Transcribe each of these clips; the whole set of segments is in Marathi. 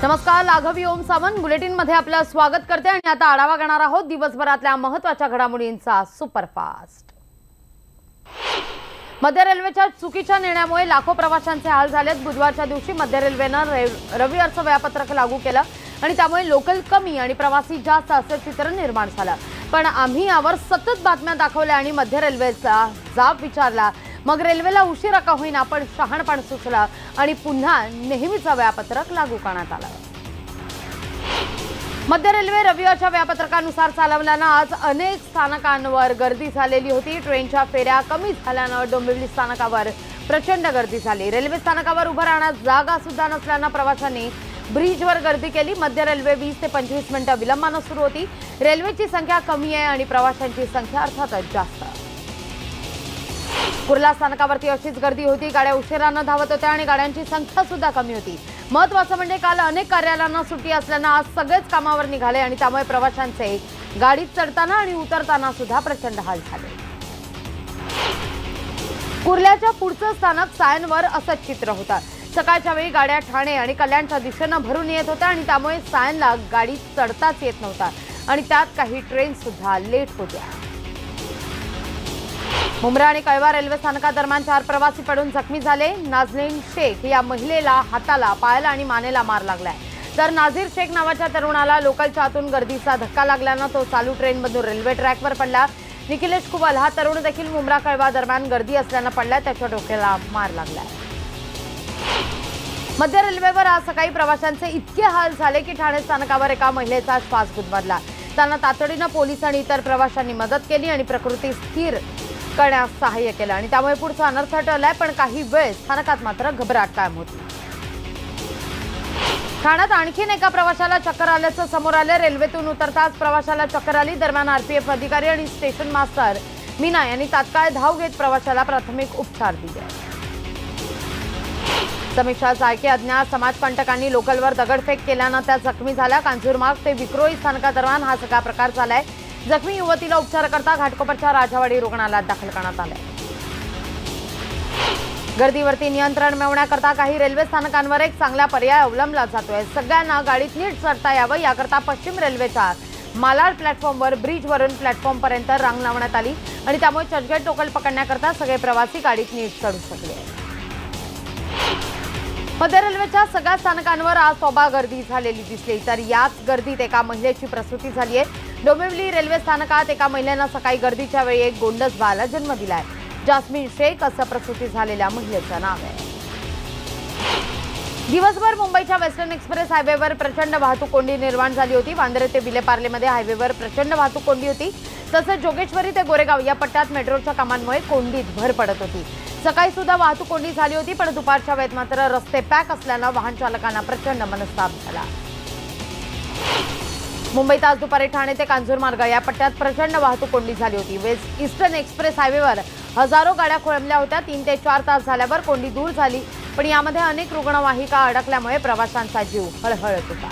नमस्कार, लाघवी ओम सावंत बुलेटिन मध्ये आपलं स्वागत करते आणि आता आढावा घेणार आहोत दिवसभरातल्या महत्त्वाच्या घडामोडींचा सुपरफास्ट। मध्य रेल्वेच्या चुकीच्या निर्णयामुळे लाखो प्रवाशांचे हाल झालेत। बुधवारच्या दिवशी मध्य रेल्वेनं रविवारचं वेळापत्रक लागू केलं आणि त्यामुळे लोकल कमी आणि प्रवासी जास्त असे चित्र निर्माण झालं। पण आम्ही यावर सतत बातम्या दाखवल्या आणि मध्य रेल्वेचा जाब विचारला। मग रेल्वेला उशिरा का होईना पण शहाणपण सुचलं आणि पुन्हा नेहमीचं वेळापत्रक लागू करण्यात आलं। मध्य रेल्वे रविवारच्या वेळापत्रकानुसार चालवल्यानं आज अनेक स्थानकांवर गर्दी झालेली होती। ट्रेनच्या फेऱ्या कमी झाल्यानं डोंबिवली स्थानकावर प्रचंड गर्दी झाली। रेल्वे स्थानकावर उभं राहण्यास जागा सुद्धा नसल्यानं प्रवाशांनी ब्रिजवर गर्दी केली। मध्य रेल्वे 20 ते 25 मिनिटं विलंबानं सुरू होती। रेल्वेची संख्या कमी आहे आणि प्रवाशांची संख्या अर्थातच जास्त। कुर्ला स्थानकावरती अशीच गर्दी होती। गाड्या उशिरानं धावत होत्या आणि गाड्यांची संख्या सुद्धा कमी होती। महत्त्वाचं म्हणजे काल अनेक कार्यालयांना सुट्टी असल्यानं आज सगळेच कामावर निघाले आणि त्यामुळे प्रवाशांचे गाडीत चढताना आणि उतरताना सुद्धा प्रचंड हाल झाले। कुर्ल्याच्या पुढचं स्थानक सायनवर असंच चित्र होतं। सकाळच्या वेळी गाड्या ठाणे आणि कल्याणच्या दिशेनं भरून येत होत्या आणि त्यामुळे सायनला गाडीत चढताच येत नव्हता आणि त्यात काही ट्रेन सुद्धा लेट होत्या। मुंब्रा आणि कळवा रेल्वे स्थानकादरम्यान 4 प्रवासी पडून जखमी झाले। नाझलीन शेख या महिलेला हाताला, पायाला आणि मानेला मार लागलाय, तर नाझीर शेख नावाच्या तरुणाला लोकलच्या आतून गर्दीचा धक्का लागल्यानं तो चालू ट्रेनमधून रेल्वे ट्रॅकवर पडला। निखिलेश कुबल हा तरुण देखील मुंब्रा कळवा दरम्यान गर्दी असल्यानं पडला, त्याच्या डोक्याला मार लागलाय। मध्य रेल्वेवर आज सकाळी प्रवाशांचे इतके हाल झाले की ठाणे स्थानकावर एका महिलेचा श्वास गुदमरला। त्यांना तातडीनं पोलीस आणि इतर प्रवाशांनी मदत केली आणि प्रकृती स्थिर करण्यास सहाय्य केलं आणि त्यामुळे पुढचा अनर्थ टळलाय। पण काही वेळ स्थानकात मात्र घबराट कायम होती। ठाण्यात आणखीन एका प्रवाशाला चक्कर आल्याचं समोर आलं। रेल्वेतून उतरताच प्रवाशाला चक्कर आली। दरम्यान आरपीएफ अधिकारी आणि स्टेशन मास्टर मीना यांनी तात्काळ धाव घेत प्रवाशाला प्राथमिक उपचार दिले। समीक्षा चाळके अज्ञात समाजकंटकांनी लोकलवर दगडफेक केल्यानं त्या जखमी झाल्या। कांजूरमार्ग ते विक्रोळी स्थानकादरम्यान हा सगळा प्रकार झालाय। जखमी युवतीला उपचाराकरता घाटकोपरच्या राजावाडी रुग्णालयात दाखल करण्यात आले। गर्दीवरती नियंत्रण मिळवण्याकरता काही रेल्वे स्थानकांवर एक चांगला पर्याय अवलंबला जातोय। सगळ्यांना गाडीत नीट चढता यावं याकरता पश्चिम रेल्वेच्या मालाड प्लॅटफॉर्मवर ब्रिजवरून प्लॅटफॉर्मपर्यंत रांग लावण्यात आली आणि त्यामुळे चर्चगेट लोकल पकडण्याकरता सगळे प्रवासी गाडीत नीट चढू शकले। मध्य रेल्वेच्या सगळ्या स्थानकांवर आज तोबा गर्दी झालेली दिसली, तर याच गर्दीत एका महिलेची प्रसूती झाली आहे। डोंबिवली रेल्वे स्थानकात एका महिलेनं सकाळी गर्दीच्या वेळी एक गोंडस बाळाला जन्म दिलाय। जास्मिन शेख असं प्रसूती झालेल्या महिलेचं नाव आहे। दिवसभर मुंबईच्या वेस्टर्न एक्सप्रेस हायवेवर प्रचंड वाहतूक कोंडी निर्माण झाली होती। वांद्रे ते विलेपार्लेमध्ये हायवेवर प्रचंड वाहतूक कोंडी होती, तसंच जोगेश्वरी ते गोरेगाव या पट्ट्यात मेट्रोच्या कामांमुळे कोंडीत भर पडत होती। सकाळी सुद्धा वाहतूक कोंडी झाली होती, पण दुपारच्या वेळेत मात्र रस्ते पॅक असल्यानं वाहन चालकांना प्रचंड मनस्ताप झाला। मुंबईत आज दुपारी ठाणे ते कांजूरमार्ग या पट्ट्यात प्रचंड वाहतूक कोंडी झाली होती। वेस्ट ईस्टर्न एक्सप्रेस हायवेवर हजारो गाड्या खोळंबल्या होत्या। 3 ते 4 तास झाल्यावर कोंडी दूर झाली, पण यामध्ये अनेक रुग्णवाहिका अडकल्यामुळे प्रवाशांचा जीव हळहळत होता।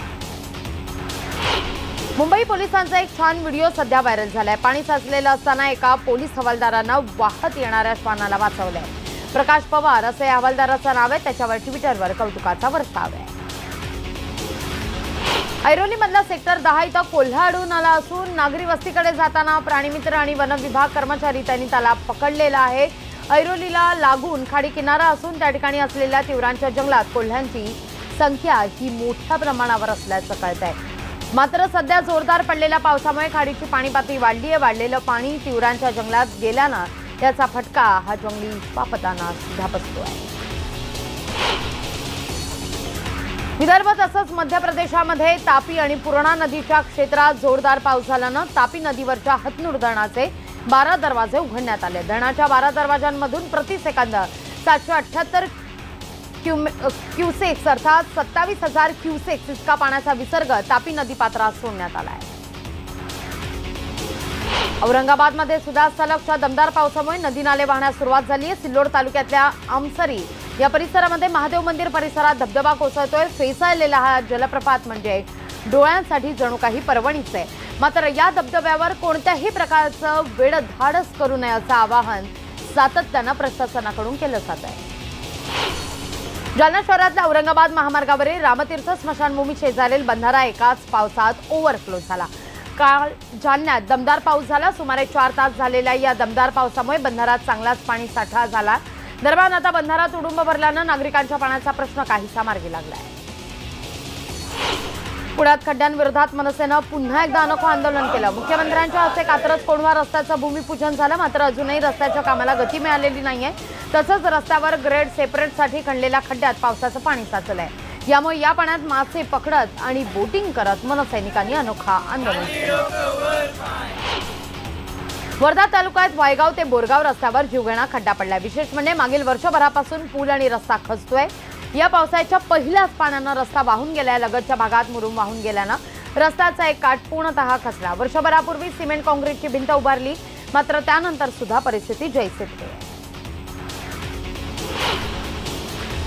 मुंबई पोलिसांचा एक छान व्हिडिओ सध्या व्हायरल झालाय। पाणी साचलेलं असताना एका पोलीस हवालदारानं वाहत येणाऱ्या श्वानाला वाचवलंय। प्रकाश पवार असं या हवालदाराचं नाव आहे। त्याच्यावर ट्विटरवर कौतुकाचा वर्षाव आहे। ऐरोलीमधला सेक्टर 10 इथं कोल्हा आढळून आला असून नागरी वस्तीकडे जाताना प्राणीमित्र आणि वनविभाग कर्मचारी त्यांनी त्याला पकडलेला आहे। ऐरोलीला लागून खाडी किनारा असून त्या ठिकाणी असलेल्या तिवरांच्या जंगलात कोल्ह्यांची संख्या ही मोठ्या प्रमाणावर असल्याचं कळतंय। मात्र सध्या जोरदार पडलेल्या पावसामुळे खाडीची पाणी पातळी वाढली आहे। वाढलेलं पाणी तिवरांच्या जंगलात गेल्यानं त्याचा फटका हा जंगली श्वापदांना सुद्धा बसतोय। विदर्भ तसंच मध्य प्रदेशामध्ये तापी आणि पूर्णा नदीच्या क्षेत्रात जोरदार पाऊस झाल्यानं तापी नदीवरच्या हतनूर धरणाचे 12 दरवाजे उघडण्यात आले। धरणाच्या 12 दरवाजांमधून प्रति सेकंद 778 क्युसेक्स अर्थात 27,000 क्युसेक्स इतका पाण्याचा विसर्ग तापी नदीपात्रात सोडण्यात आला आहे। औरंगाबादमध्ये सुद्धा सलगच्या दमदार पावसामुळे नदी नाले वाहण्यास सुरुवात झाली आहे। सिल्लोड तालुक्यातल्या आमसरी या परिसरामध्ये महादेव मंदिर परिसरात धबधबा कोसळतोय। फेसाळलेला हा जलप्रपात म्हणजे डोळ्यांसाठी जणू काही पर्वणीच आहे। मात्र या धबधब्यावर कोणत्याही प्रकारचं वेडधाडस करू नये असं आवाहन सातत्यानं प्रशासनाकडून केलं जात आहे। जालना शहरातल्या औरंगाबाद महामार्गावरील रामतीर्थ स्मशानभूमी शेजारील बंधारा एकाच पावसात ओव्हरफ्लो झाला। काल जालन्यात दमदार पाऊस झाला। सुमारे 4 तास झालेल्या या दमदार पावसामुळे बंधारात चांगलाच पाणी साठा झाला। दरम्यान आता बंधारा तुडुंब भरल्याने नागरिकांच्या पाण्याचा प्रश्न काहीसा मार्गी लागला आहे। पुण्यात खड्ड्यांविरोधात मनसेनं पुन्हा एकदा अनोखं आंदोलन केलं। मुख्यमंत्र्यांच्या हस्ते कात्रज कोंढवा रस्त्याचं भूमिपूजन झालं, मात्र अजूनही रस्त्याच्या कामाला गती मिळालेली नाहीये। तसंच रस्त्यावर ग्रेड सेपरेटसाठी खणलेल्या खड्ड्यात पावसाचं पाणी साचलंय। यामुळे या पाण्यात मासे पकडत आणि बोटिंग करत मनसैनिकांनी अनोखा आंदोलन केलं। वर्धा तालुक्यात वायगाव ते बोरगाव रस्त्यावर जीवघेणा खड्डा पडलाय। विशेष म्हणजे मागील वर्षभरापासून पूल आणि रस्ता खचतोय। या पावसाच्या पहिल्याच पाण्यानं रस्ता वाहून गेलाय। लगतच्या भागात मुरुम वाहून गेल्यानं रस्त्याचा एक काठ पूर्णतः खचला। वर्षभरापूर्वी सिमेंट काँक्रीटची भिंत उभारली, मात्र त्यानंतर सुद्धा परिस्थिती जैसे थे।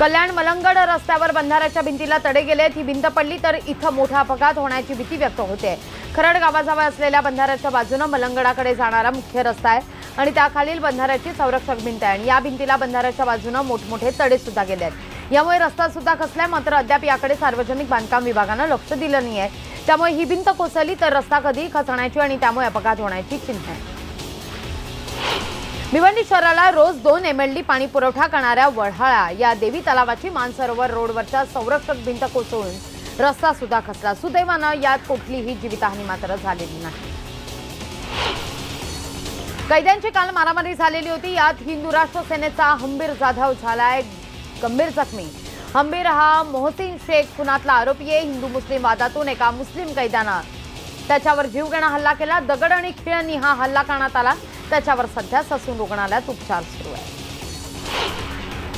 कल्याण मलंगड रस्त्यावर बंधाऱ्याच्या भिंतीला तडे गेलेत। ही भिंत पडली तर इथं मोठा अपघात होण्याची भीती व्यक्त होते। खरड गावाजवळ असलेल्या बंधाऱ्याच्या बाजूने मलंगडाकडे जाणारा मुख्य रस्ता आहे आणि त्याखालील बंधाऱ्याची संरक्षक भिंत आहे आणि या भिंतीला बंधाऱ्याच्या बाजूने मोठमोठे तडे सुद्धा गेलेत। यामुळे रस्ता सुद्धा खचलाय, मात्र अद्याप याकडे सार्वजनिक बांधकाम विभागाने लक्ष दिलं नाहीये। त्यामुळे ही भिंत कोसळली तर रस्ता कधी खचण्याची आणि त्यामुळे अपघात होण्याची चिन्ह आहे। भिवंडी शहराला रोज 2 MLD पाणी पुरवठा करणाऱ्या वढाळा या देवी तलावाची मानसरोवर रोडवरच्या संरक्षक भिंत कोसळून रस्ता सुद्धा खचला। सुदैवानं यात कुठलीही जीवितहानी मात्र झालेली नाही। कैद्यांची काल मारामारी झालेली होती। यात हिंदू राष्ट्र सेनेचा हंबीर जाधव झालाय गंभीर जखमी। हंबीर हा मोहसिन शेख खुनातला आरोपी आहे। हिंदू मुस्लिम वादातून एका मुस्लिम कैद्यानं त्याच्यावर जीवघेणा हल्ला केला। दगड आणि खिळ्यांनी हा हल्ला करण्यात आला। त्याच्यावर सध्या ससून रुग्णालयात उपचार सुरू आहे।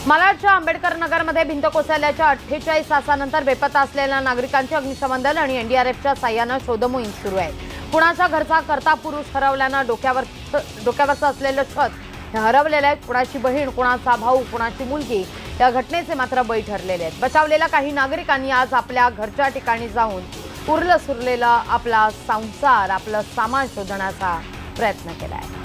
मालाडच्या आंबेडकर नगरमध्ये भिंत कोसळल्याच्या 48 तासानंतर बेपत्ता असलेल्या नागरिकांची अग्निशमन दल आणि एनडीआरएफच्या साह्याने शोधमोहीम सुरू आहे। कुणाच्या घरचा कर्ता पुरुष हरवल्यानं डोक्यावरचं असलेलं छत हरवलेलं आहे। कुणाची बहीण, कुणाचा भाऊ, कुणाची मुलगी या घटनेचे मात्र बळी ठरलेले आहेत। बचावलेल्या काही नागरिकांनी आज आपल्या घरच्या ठिकाणी जाऊन उरलं सुरलेला आपला संसार, आपलं सामान शोधण्याचा प्रयत्न केलाय।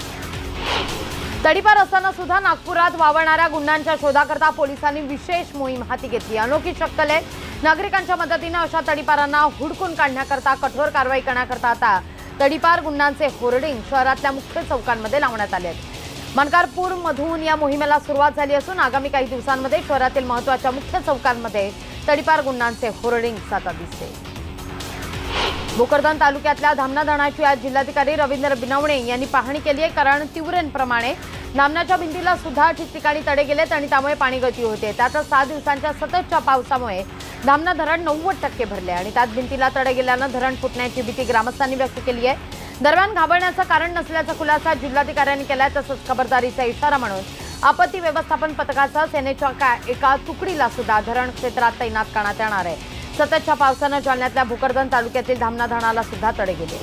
तडीपार असताना सुद्धा नागपुरात वावरणाऱ्या गुंडांच्या शोधाकरता पोलिसांनी विशेष मोहीम हाती घेतली। अनोखी शक्कल आहे। नागरिकांच्या मदतीने अशा तडीपारांना हुडकून काढण्याकरता कठोर कारवाई करण्याकरता आता तडीपार गुंडांचे होर्डिंग शहरातल्या मुख्य चौकांमध्ये लावण्यात आले आहेत। मनकारपूर मधून या मोहिमेला सुरुवात झाली असून आगामी काही दिवसांमध्ये शहरातील महत्त्वाच्या मुख्य चौकांमध्ये तडीपार गुंडांचे होर्डिंग आता दिसतील। भोकरदन तालुक्यातल्या धामणा धरणाची आज जिल्हाधिकारी रवींद्र बिनवणे यांनी पाहणी केली आहे। कारण तीव्रेंप्रमाणे धामणाच्या भिंतीला सुद्धा ठिकठिकाणी तडे गेलेत आणि त्यामुळे पाणी गळती होते। त्यातच 6 दिवसांच्या सततच्या पावसामुळे धामणा धरण 90% भरले आणि त्यात भिंतीला तडे गेल्यानं धरण फुटण्याची भीती ग्रामस्थांनी व्यक्त केली आहे। दरम्यान घाबरण्याचं कारण नसल्याचा खुलासा जिल्हाधिकाऱ्यांनी केलाय। तसंच खबरदारीचा इशारा म्हणून आपत्ती व्यवस्थापन पथकाचा सेनेच्या एका तुकडीला सुद्धा धरण क्षेत्रात तैनात करण्यात येणार आहे। सततच्या पावसानं जालन्यातल्या भोकरदन तालुक्यातील धामणा धरणाला सुद्धा तडे गेले।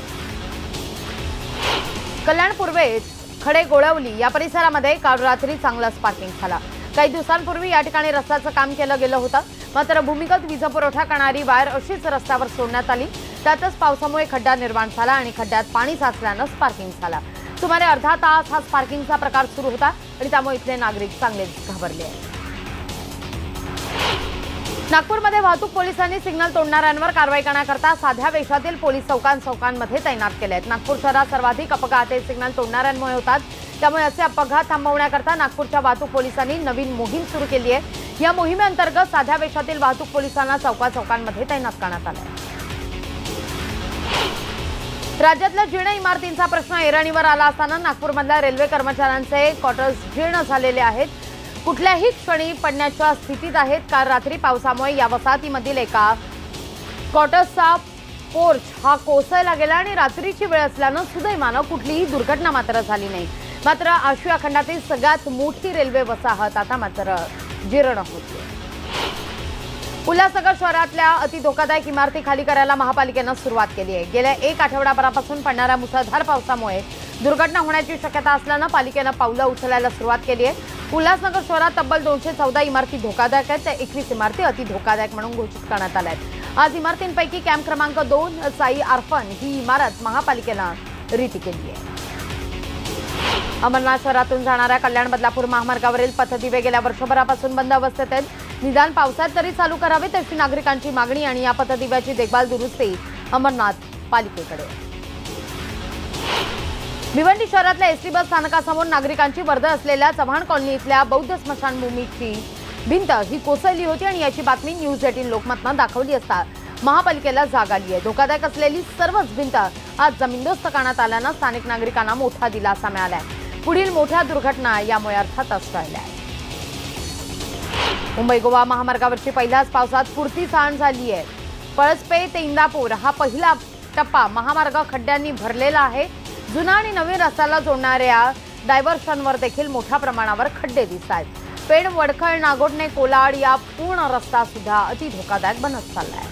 कल्याण पूर्वेस खडे गोळवली या परिसरामध्ये काल रात्री चांगला स्पार्किंग झाला। काही दिवसांपूर्वी या ठिकाणी रस्त्याचं काम केलं गेलं होतं, मात्र भूमिगत वीज पुरवठा करणारी वायर अशीच रस्त्यावर सोडण्यात आली। त्यातच पावसामुळे खड्डा निर्माण झाला आणि खड्ड्यात पाणी साचल्यानं स्पार्किंग झाला। सुमारे अर्धा तास हा स्पार्किंगचा प्रकार सुरू होता आणि त्यामुळे इथले नागरिक चांगलेच घाबरले आहेत। नागपूरमध्ये वाहतूक पोलिसांनी सिग्नल तोडणाऱ्यांवर कारवाई करण्याकरता साध्या वेशातील पोलीस चौकांमध्ये तैनात केले आहेत। नागपूर शहरात सर्वाधिक अपघात हे सिग्नल तोडणाऱ्यांमुळे होतात। त्यामुळे असे अपघात थांबवण्याकरता नागपूरच्या वाहतूक पोलिसांनी नवीन मोहीम सुरू केली आहे। या मोहिमेअंतर्गत साध्या वेशातील वाहतूक पोलिसांना चौकांमध्ये तैनात करण्यात आले आहे। राज्यातल्या जीर्ण इमारतींचा प्रश्न ऐरणीवर आला असताना नागपूरमधल्या रेल्वे कर्मचाऱ्यांचे क्वार्टर्स जीर्ण झालेले आहेत। कुठल्याही क्षणी पडण्याच्या स्थितीत आहेत। काल रात्री पावसामुळे या वसाहतीमधील एका क्वार्टर्सचा पोर्च हा कोसळला गेला आणि रात्रीची वेळ असल्यानं सुदैवानं कुठलीही दुर्घटना मात्र झाली नाही। मात्र आशिया खंडातील सगळ्यात मोठी रेल्वे वसाहत आता मात्र जीर्ण होते। उल्हासनगर शहरातल्या अति धोकादायक इमारती खाली करायला महापालिकेनं सुरुवात केली आहे। गेल्या 1 आठवड्याभरापासून पडणाऱ्या मुसळधार पावसामुळे दुर्घटना होण्याची शक्यता असल्यानं पालिकेनं पावलं उचलायला सुरुवात केली आहे। उल्हासनगर शहरात तब्बल 214 इमारती धोकादायक आहेत, तर 21 इमारती अति धोकादायक म्हणून घोषित करण्यात आल्या आहेत। आज इमारतींपैकी कॅम्प क्रमांक 2 साई आर्फन ही इमारत महापालिकेनं रिती केली आहे। अमरनाथ शहरातून जाणाऱ्या कल्याण बदलापूर महामार्गावरील पथदिवे गेल्या वर्षभरापासून बंद अवस्थेत आहेत। निदान पावसात तरी चालू करावेत अशी नागरिकांची मागणी आणि या पथदिव्याची देखभाल दुरुस्ती अमरनाथ पालिकेकडे। भिवंडी शहरातल्या एसटी बस स्थानकासमोर नागरिकांची वर्दळ असलेल्या चव्हाण कॉलनी इथल्या बौद्ध स्मशानभूमीची भिंत ही कोसळली होती आणि याची बातमी न्यूज 18 लोकमतनं दाखवली असता महापालिकेला जाग आली आहे। धोकादायक असलेली सर्वच भिंत आज जमीनदोस्त करण्यात आल्यानं स्थानिक नागरिकांना मोठा दिलासा मिळालाय। पुढील मोठ्या दुर्घटना यामुळे अर्थातच टळल्या। मुंबई गोवा महामार्गावरची पहिल्याच पावसात पुरती सांड झाली आहे। पळसपे ते इंदापूर हा पहिला टप्पा महामार्ग खड्ड्यांनी भरलेला आहे। जुना आणि नवीन रस्त्याला जोडणाऱ्या डायव्हर्शनवर देखील मोठ्या प्रमाणावर खड्डे दिसत आहेत। पेण वडखळ नागोडणे कोलाड या पूर्ण रस्ता सुद्धा अति धोकादायक बनत चाललाय।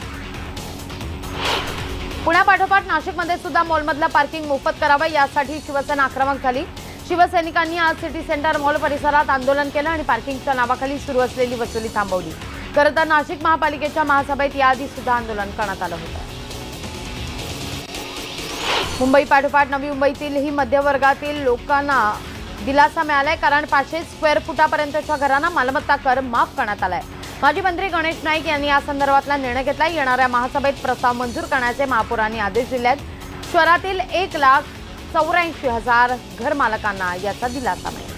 पुण्यापाठोपाठ नाशिकमध्ये सुद्धा मॉलमधलं पार्किंग मोफत करावं यासाठी शिवसेना आक्रमक झाली। शिवसैनिकांनी आज सिटी सेंटर मॉल परिसरात आंदोलन केलं आणि पार्किंगच्या नावाखाली सुरू असलेली वसुली थांबवली। खरं तर नाशिक महापालिकेच्या महासभेत याआधी सुद्धा आंदोलन करण्यात आलं होतं। मुंबई पाठोपाठ नवी मुंबईतील ही मध्यवर्गातील लोकांना दिलासा मिळालाय, कारण 500 स्क्वेअर फुटापर्यंतच्या घरांना मालमत्ता कर माफ करण्यात आलाय। माजी मंत्री गणेश नाईक यांनी या संदर्भातला निर्णय घेतला। येणाऱ्या महासभेत प्रस्ताव मंजूर करण्याचे महापौरांनी आदेश दिले आहेत। शहरातील 1,84,000 घरमालकांना याचा दिलासा मिळेल।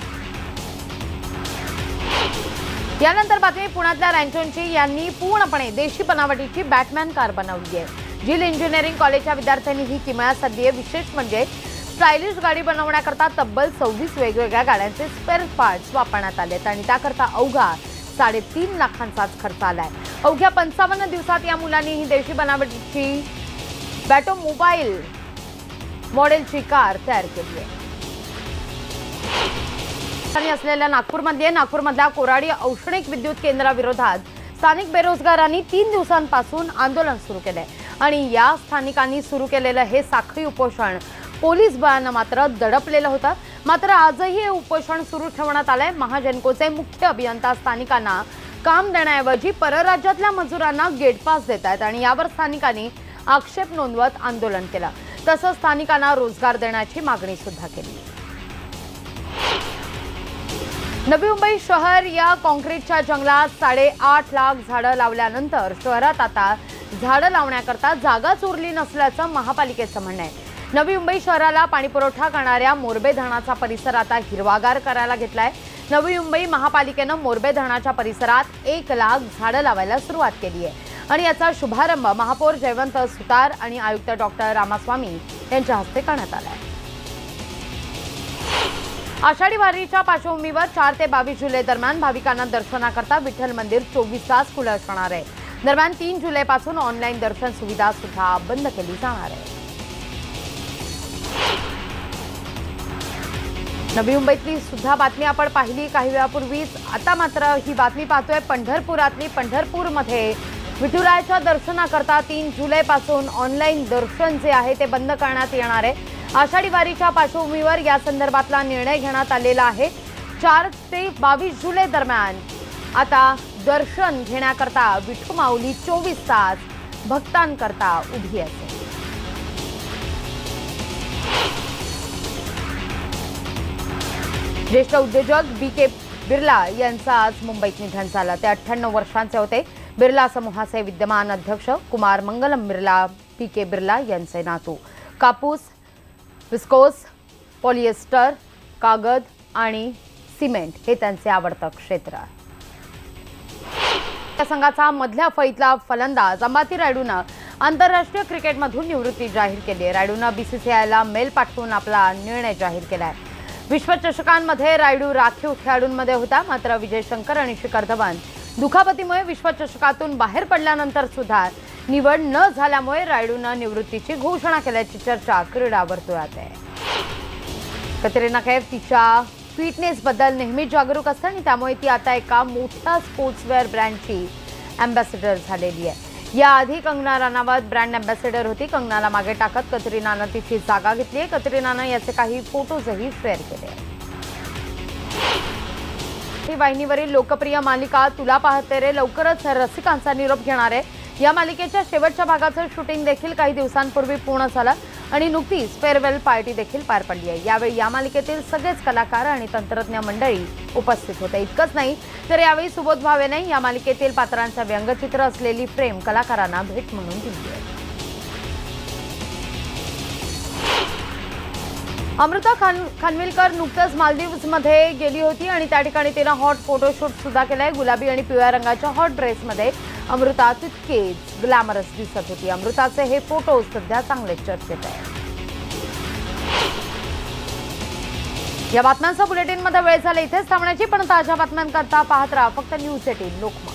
यानंतर बातमी पुण्यातल्या रँचोंची यांनी पूर्णपणे देशी बनावटीची बॅटमॅन कार बनवली आहे। जिल इंजिनिअरिंग कॉलेजच्या विद्यार्थ्यांनी ही किमया साधली आहे। विशेष म्हणजे स्टायलिश गाडी बनवण्याकरता तब्बल 26 वेगवेगळ्या गाड्यांचे स्पेअर पार्ट्स वापरण्यात आले आहेत आणि त्याकरता अवघा 3.5 लाखांचाच खर्च आलाय। अवघ्या 55 दिवसात या मुलांनी ही देशी बनावटीची बॅटोमोबाईल मॉडेलची कार तयार केली आहे। असलेल्या नागपूरमधल्या कोराडी औष्णिक विद्युत केंद्राविरोधात स्थानिक बेरोजगारांनी 3 दिवसांपासून आंदोलन सुरू केलंय आणि या स्थानिकांनी सुरू केलेलं हे साखळी उपोषण पोलीस बळानं मात्र दडपलेलं होतं। मात्र आजही हे उपोषण सुरू ठेवण्यात आलंय। महाजनकोचे मुख्य अभियंता स्थानिकांना काम देण्याऐवजी परराज्यातल्या मजुरांना गेट पास देत आहेत आणि यावर स्थानिकांनी आक्षेप नोंदवत आंदोलन केलं। तसंच स्थानिकांना रोजगार देण्याची मागणी सुद्धा केली। नवी मुंबई शहर या काँक्रीटच्या जंगलात 8.5 लाख झाडं लावल्यानंतर शहरात आता झाडं लावण्याकरता जागाच उरली नसल्याचं महापालिकेचं म्हणणं आहे। नवी मुंबई शहराला पाणीपुरवठा करणाऱ्या मोरबे धरणाचा परिसर आता हिरवागार करायला घेतलाय। नवी मुंबई महापालिकेनं मोरबे धरणाच्या परिसरात 1 लाख झाडं लावायला सुरुवात केली आहे आणि याचा शुभारंभ महापौर जयवंत सुतार आणि आयुक्त डॉक्टर रामास्वामी यांच्या हस्ते करण्यात आला आहे। आषाढी वारीच्या पार्श्वभूमीवर 4 ते 22 जुलै दरम्यान भाविकांना दर्शनाकरता विठ्ठल मंदिर 24 तास खुलं असणार आहे। दरम्यान 3 जुलैपासून ऑनलाईन दर्शन सुविधा सुद्धा बंद केली जाणार आहे। नवी मुंबईतली सुद्धा बातमी आपण पाहिली काही वेळापूर्वीच। आता मात्र ही बातमी पाहतोय पंढरपुरातली। पंढरपूरमध्ये विठुरायाच्या दर्शनाकरता 3 जुलैपासून ऑनलाईन दर्शन जे आहे ते बंद करण्यात येणार आहे। आषाढी वारीच्या पार्श्वभूमीवर या संदर्भातला निर्णय घेण्यात आलेला आहे। 4 ते 22 जुलै दरम्यान आता दर्शन घेण्याकरता विठू माऊली 24 तास भक्तांकरता उभी असेल। ज्येष्ठ उद्योजक BK बिर्ला यांचं आज मुंबईत निधन झालं। ते 98 वर्षांचे होते। बिर्ला समूहाचे विद्यमान अध्यक्ष कुमार मंगलम बिर्ला BK बिर्ला यांचे नातू। कापूस, विस्कोस, पॉलिएस्टर, कागद आणि सिमेंट हे त्यांचे आवडतं क्षेत्र आहे। या संघाचा मधल्या फळीतला फलंदाज अंबाती रायडूनं आंतरराष्ट्रीय क्रिकेटमधून निवृत्ती जाहीर केली आहे। रायडूनं BCCIला मेल पाठवून आपला निर्णय जाहीर केलाय। विश्वचषकांमध्ये रायडू राखीव खेळाडूंमध्ये होता, मात्र विजय शंकर आणि शिखर धवन दुखापतीमुळे विश्वचषकातून बाहेर पडल्यानंतर सुद्धा निवड न झाल्यामुळे रायडूनं निवृत्तीची घोषणा केल्याची चर्चा क्रीडा वर्तुळात आहे। कतरिना कैफ तिच्या फिटनेसबद्दल नेहमीच जागरूक असते आणि त्यामुळे ती आता एका मोठ्या स्पोर्ट्सवेअर ब्रँडची अँबॅसेडर झालेली आहे। याआधी कंगना रनावत ब्रँड अँबॅसेडर होती। कंगनाला मागे टाकत कतरिनानं तिची जागा घेतली आहे। कतरिनानं याचे काही फोटोजही शेअर केले आहेत। वाहिनीवरील लोकप्रिय मालिका तुला पाहते रे लवकरच रसिकांचा निरोप घेणार आहे। या मालिकेच्या शेवटच्या भागाचं शूटिंग देखील काही दिवसांपूर्वी पूर्ण झालं। आणि नुकतीच फेअरवेल पार्टी देखील पार पडली आहे। यावेळी या मालिकेतील सगळेच कलाकार आणि तंत्रज्ञ मंडळी उपस्थित होते। इतकंच नाही तर यावेळी सुबोध भावेने या मालिकेतील पात्रांचे व्यंगचित्र असलेली फ्रेम कलाकारांना भेट म्हणून दिली आहे। अमृता खानविलकर नुकतंच मालदीव्समध्ये गेली होती आणि त्या ठिकाणी तिने हॉट फोटोशूट सुद्धा केलाय। गुलाबी आणि पिवळ्या रंगाच्या हॉट ड्रेसमध्ये अमृता तितकेच ग्लॅमरस दिसत होती। अमृताचे हे फोटो सध्या चांगले चर्चेत आहेत। या बातम्यांचा बुलेटिनमध्ये वेळ झाला इथेच थांबण्याची, पण ताज्या बातम्यांकरता पाहत राहा फक्त न्यूज 18 लोकमत।